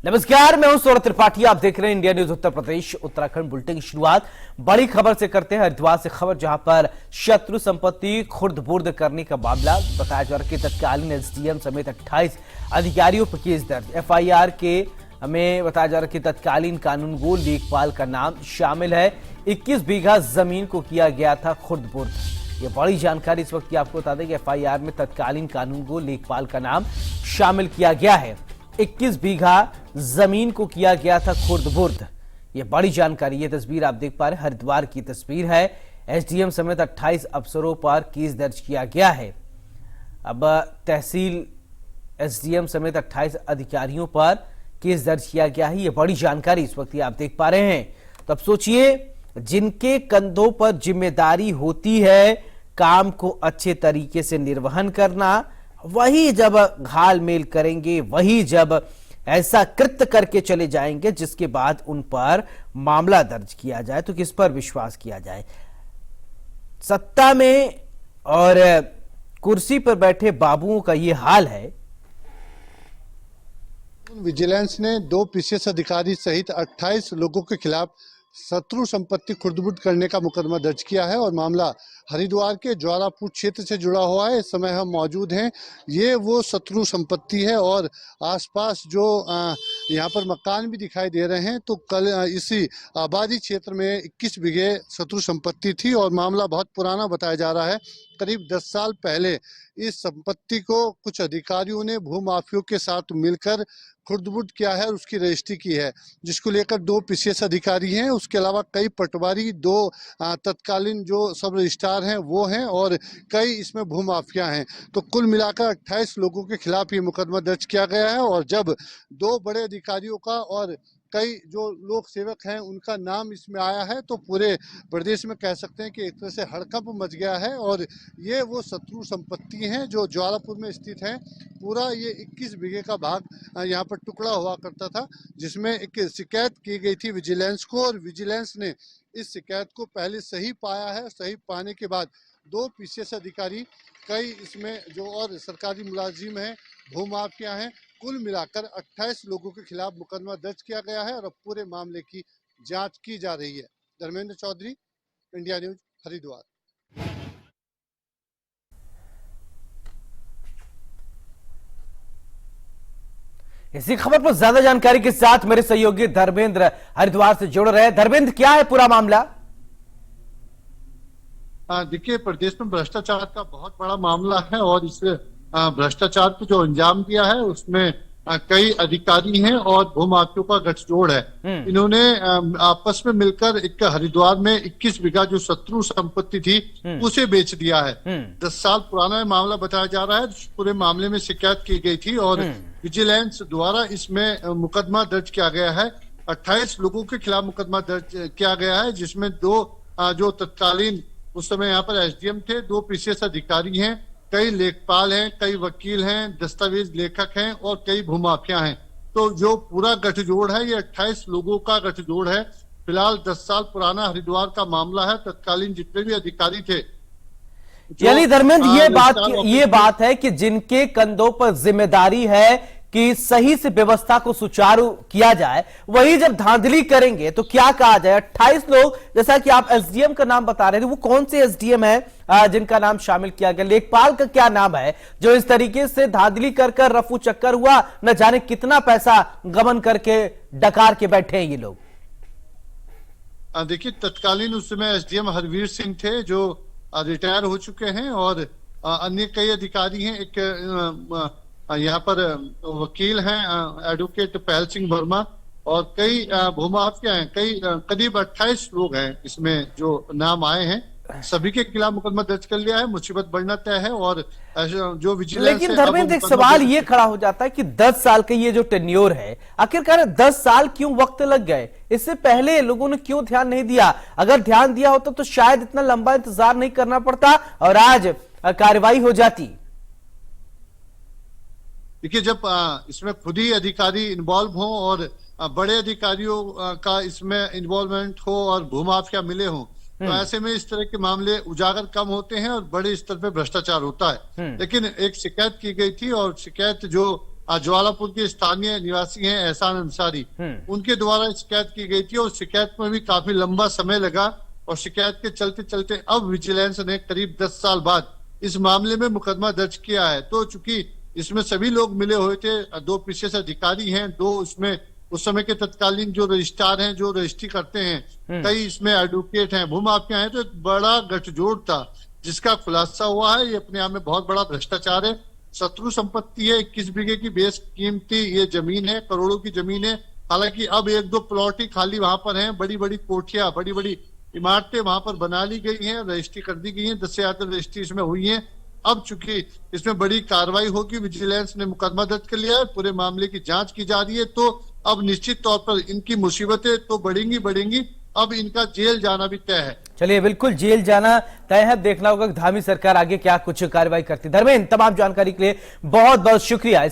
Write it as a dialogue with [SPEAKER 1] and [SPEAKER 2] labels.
[SPEAKER 1] नमस्कार, मैं हूं सौरभ त्रिपाठी। आप देख रहे हैं India news Uttar Pradesh Uttarakhand bulletin की शुरुआत बड़ी खबर से करते हैं। हरिद्वार से खबर, जहां पर शत्रु संपत्ति खुर्द-बुर्द करने का मामला बताया जा रहा है कि तत्कालीन एसडीएम समेत 28 अधिकारियों पर केस दर्ज। एफआईआर के हमें बताया जा रहा है कि तत्कालीन कानूनगो लेखपाल का नाम शामिल है। 21 बीघा जमीन को किया गया था खुर्द-बुर्द। ये बड़ी जानकारी इस वक्त की आपको बता दें कि एफआईआर में तत्कालीन कानूनगो लेखपाल का नाम शामिल किया गया है। 21 बीघा जमीन को किया गया था खुर्द-बुर्द। ये बड़ी जानकारी। ये तस्वीर आप देख पा रहे हैं, हरिद्वार की तस्वीर है। एसडीएम समेत 28 अफसरों पर केस दर्ज किया गया है। अब तहसील एसडीएम समेत 28 अधिकारियों पर केस दर्ज किया गया है। ये बड़ी जानकारी इस वक्त आप देख पा रहे हैं। तो अब सोचिए, जिनके कंधों पर जिम्मेदारी होती है काम को अच्छे तरीके से निर्वहन करना, वही जब घालमेल करेंगे, वही जब ऐसा कृत्य करके चले जाएंगे जिसके बाद उन पर मामला दर्ज किया जाए, तो किस पर विश्वास किया जाए। सत्ता में और कुर्सी पर बैठे बाबुओं का ये हाल है।
[SPEAKER 2] विजिलेंस ने 2 पीसीएस अधिकारी सहित 28 लोगों के खिलाफ शत्रु संपत्ति खुर्द-बुर्द करने का मुकदमा दर्ज किया है और मामला हरिद्वार के ज्वारापुर क्षेत्र से जुड़ा हुआ है। इस समय हम मौजूद हैं। ये वो शत्रु संपत्ति है और आसपास जो यहाँ पर मकान भी दिखाई दे रहे हैं। तो कल इसी आबादी क्षेत्र में 21 बीघे शत्रु संपत्ति थी और मामला बहुत पुराना बताया जा रहा है। करीब 10 साल पहले इस संपत्ति को कुछ अधिकारियों ने भूमाफियों के साथ मिलकर खुर्द-बुर्द किया है और उसकी रजिस्ट्री की है, जिसको लेकर 2 पीसीएस अधिकारी हैं। उसके अलावा कई पटवारी, 2 तत्कालीन जो सब रजिस्ट्रार हैं वो हैं और कई इसमें भूमाफिया हैं। तो कुल मिलाकर 28 लोगों के खिलाफ ये मुकदमा दर्ज किया गया है। और जब 2 बड़े अधिकारियों का और कई जो लोक सेवक हैं उनका नाम इसमें आया है, तो पूरे प्रदेश में कह सकते हैं कि एक तरह से हड़कंप मच गया है। और ये वो शत्रु संपत्ति हैं जो ज्वारापुर में स्थित हैं। पूरा ये 21 बीघे का भाग यहाँ पर टुकड़ा हुआ करता था, जिसमें एक शिकायत की गई थी विजिलेंस को, और विजिलेंस ने इस शिकायत को पहले सही पाया है। सही पाने के बाद 2 पीसीएस अधिकारी, कई इसमें जो और सरकारी मुलाजिम हैं, भूमाफिया हैं, कुल मिलाकर 28 लोगों के खिलाफ मुकदमा दर्ज किया गया है और अब पूरे मामले की जांच की जा रही है। Dharmendra Chaudhary, India News, Haridwar.
[SPEAKER 1] इसी खबर पर ज्यादा जानकारी के साथ मेरे सहयोगी धर्मेंद्र हरिद्वार से जुड़ रहे हैं। धर्मेंद्र, क्या है पूरा मामला?
[SPEAKER 2] देखिए, प्रदेश में भ्रष्टाचार का बहुत बड़ा मामला है और इस भ्रष्टाचार को जो अंजाम दिया है उसमें कई अधिकारी हैं और भूमाफियों का गठजोड़ है। इन्होंने आपस में मिलकर एक हरिद्वार में 21 बीघा जो शत्रु संपत्ति थी उसे बेच दिया है। 10 साल पुराना मामला बताया जा रहा है। पूरे मामले में शिकायत की गई थी और विजिलेंस द्वारा इसमें मुकदमा दर्ज किया गया है। 28 लोगों के खिलाफ मुकदमा दर्ज किया गया है, जिसमें 2 जो तत्कालीन उस समय यहाँ पर एसडीएम थे, 2 पीसीएस अधिकारी हैं, कई लेखपाल हैं, कई वकील हैं, दस्तावेज लेखक हैं और कई भूमाफिया हैं। तो जो पूरा गठजोड़ है ये 28 लोगों का गठजोड़ है। फिलहाल 10 साल पुराना हरिद्वार का मामला है। तत्कालीन जितने भी अधिकारी थे,
[SPEAKER 1] यानी धर्मेंद्र, ये बात है कि जिनके कंधों पर जिम्मेदारी है कि सही से व्यवस्था को सुचारू किया जाए, वही जब धांधली करेंगे तो क्या कहा जाए। 28 लोग, जैसा कि आप एसडीएम का नाम बता रहे थे, वो कौन से एसडीएम है जिनका नाम शामिल किया गया? लेखपाल का क्या नाम है जो इस तरीके से धांधली कर रफू चक्कर हुआ? न जाने कितना पैसा गबन करके डकार के बैठे हैं ये लोग।
[SPEAKER 2] देखिए, तत्कालीन उस समय एसडीएम हरवीर सिंह थे जो रिटायर हो चुके हैं और अन्य कई अधिकारी हैं। एक यहाँ पर वकील हैं एडवोकेट पहल सिंह वर्मा और कई भूमाफिया हैं। करीब 28 लोग हैं इसमें जो नाम आए हैं। सभी के खिलाफ मुकदमा दर्ज कर लिया है। मुसीबत बढ़ना तय है और जो विजिलेंस।
[SPEAKER 1] लेकिन धर्मेंद्र, एक सवाल ये खड़ा हो जाता है कि 10 साल के ये जो टेन्योर है, आखिरकार 10 साल क्यों वक्त लग गए? इससे पहले लोगों ने क्यों ध्यान नहीं दिया? अगर ध्यान दिया होता तो शायद इतना लंबा इंतजार नहीं करना पड़ता और आज कार्रवाई हो जाती।
[SPEAKER 2] देखिए, जब इसमें खुद ही अधिकारी इन्वॉल्व हो और बड़े अधिकारियों का इसमें इन्वॉल्वमेंट हो और भूमाफिया मिले हो, तो ऐसे में इस तरह के मामले उजागर कम होते हैं और बड़े स्तर पे भ्रष्टाचार होता है। लेकिन एक शिकायत की गई थी और शिकायत जो ज्वालापुर के स्थानीय निवासी हैं एहसान अंसारी, उनके द्वारा शिकायत की गई थी और शिकायत में भी काफी लंबा समय लगा और शिकायत के चलते चलते अब विजिलेंस ने करीब 10 साल बाद इस मामले में मुकदमा दर्ज किया है। तो चूंकि इसमें सभी लोग मिले हुए थे, 2 पीसीएस अधिकारी हैं, 2 उसमें उस समय के तत्कालीन जो रजिस्ट्रार हैं जो रजिस्ट्री करते हैं, कई इसमें एडवोकेट हैं, भूमाफिया हैं। तो एक बड़ा गठजोड़ था जिसका खुलासा हुआ है। ये अपने आप में बहुत बड़ा भ्रष्टाचार है, शत्रु संपत्ति है। 21 बीघे की बेस कीमती ये जमीन है, करोड़ों की जमीन है। हालांकि अब 1-2 प्लॉट ही खाली वहां पर हैं, बड़ी बड़ी कोठियां, बड़ी बड़ी इमारतें वहां पर बना ली गई हैं, रजिस्ट्री कर दी गई है, 10 से ज्यादा रजिस्ट्री इसमें हुई है। अब चूंकि इसमें बड़ी कार्रवाई होगी, विजिलेंस ने मुकदमा दर्ज कर लिया है, पूरे मामले की जांच की जा रही है। तो अब निश्चित तौर पर इनकी मुसीबतें तो बढ़ेंगी, अब इनका जेल जाना भी तय है।
[SPEAKER 1] चलिए, बिल्कुल जेल जाना तय है। देखना होगा कि धामी सरकार आगे क्या कुछ कार्रवाई करती है। धर्मेंद्र, तमाम जानकारी के लिए बहुत बहुत शुक्रिया।